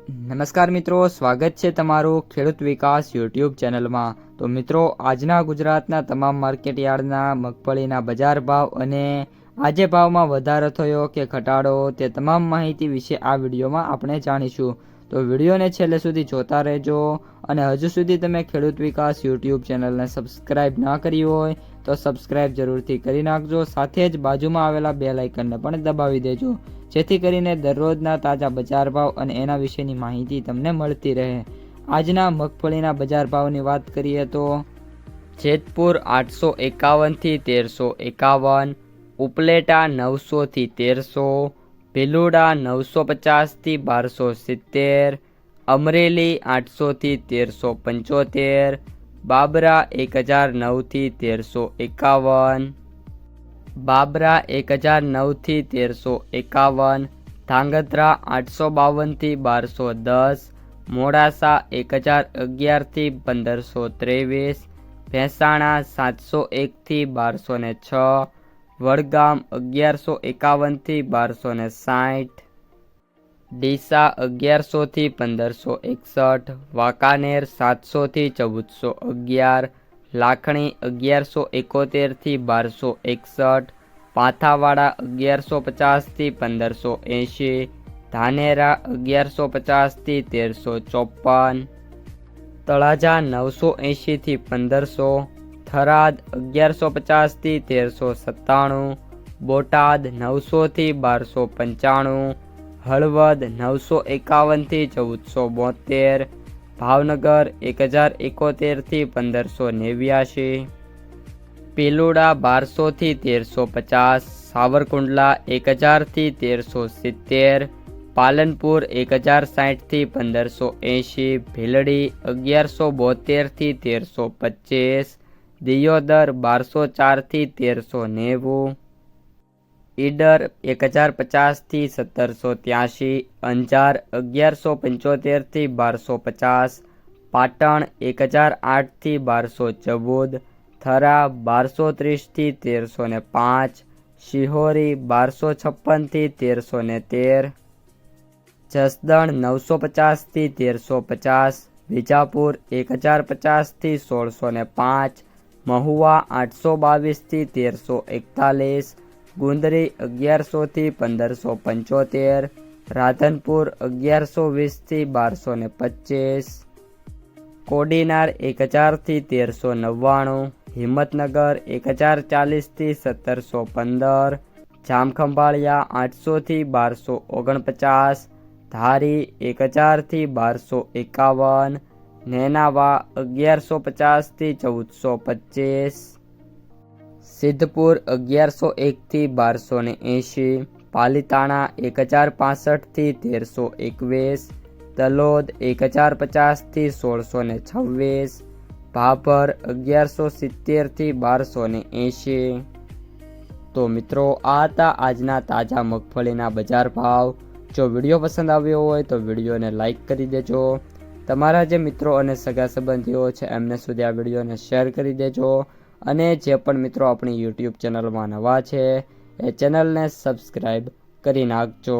નમસ્કાર મિત્રો, સ્વાગત છે તમારું ખેડૂત વિકાસ યુટ્યુબ ચેનલમાં। તો મિત્રો, આજના ગુજરાતના તમામ માર્કેટયાર્ડના મગફળીના બજાર ભાવ અને આજે ભાવમાં વધારો થયો કે ઘટાડો તે તમામ માહિતી વિશે આ વિડીયોમાં આપણે જાણીશું। તો વિડીયોને છેલ્લે સુધી જોતા રહેજો અને હજુ સુધી તમે ખેડૂત વિકાસ યુટ્યુબ ચેનલને સબસ્ક્રાઇબ ના કરી હોય તો સબસ્ક્રાઇબ જરૂરથી કરી નાખજો, સાથે જ બાજુમાં આવેલા બેલ આઇકનને પણ દબાવી દેજો, જેથી કરીને દરરોજના તાજા બજાર ભાવ અને એના વિશેની માહિતી તમને મળતી રહે। આજના મગફળીના બજાર ભાવની વાત કરીએ તો જેતપુર 851 થી 1351, ઉપલેટા 900 થી 1300, ભીલુડા 950 થી 1270, અમરેલી 800 થી 1375, બાબરા 1009 થી 1351, બાબરા 1009 થી 1351, ધાંગધ્રા 852 થી 1210, મોડાસા 1011 થી 1523, ભેંસાણા 701 થી 1206, વડગામ 1151 થી 1260, ડીસા 1100 થી 1561, વાંકાનેર 700 થી 1411, લાખણી 1171 થી 1261, પાથાવાડા 1150 થી 1580, ધાનેરા 1150 થી 1354, તળાજા 980 થી 1500, થરાદ 1150 થી 1397, બોટાદ 900 થી 1295, હળવદ 951 થી 1472, ભાવનગર 1071 થી 1589, પીલુડા 1200 થી 1350, સાવરકુંડલા 1000 થી 1370, પાલનપુર 1060 થી 1580, ભીલડી 1172 થી 1325, દિયોદર 1204 થી 1390, ઈડર 1050 થી 1783, અંજાર 1175 થી 1250, પાટણ 1008 થી 1214, થરા 1230 થી 1305, શિહોરી 1256 થી 1313, જસદણ 950 થી 1350, વિજાપુર 1050 થી 1605, મહુવા 822 થી 1341, ગુંદરી 1100 થી 1575, રાધનપુર 1120 થી 1225, કોડીનાર 1000 થી 1399, હિંમતનગર 1040 થી 1715, જામખંભાળિયા 800 થી 1249, ધારી 1000 થી 1251, નેનાવા 1150 થી 1425, સિદ્ધપુર 1101 થી 1280, પાલીતાણા 1065 થી 1321, તલોદ 1050 થી 1626, ભાભર 1170 થી 1280। તો મિત્રો, આ હતા આજના તાજા મગફળીના બજાર ભાવ। જો વિડીયો પસંદ આવ્યો હોય તો વિડીયોને લાઈક કરી દેજો, તમારા જે મિત્રો અને સગા સંબંધીઓ છે એમને સુધી આ વિડીયોને શેર કરી દેજો, અને જે પણ મિત્રો આપણી યુટ્યુબ ચેનલમાં નવા છે એ ચેનલને સબસ્ક્રાઈબ કરી નાખજો।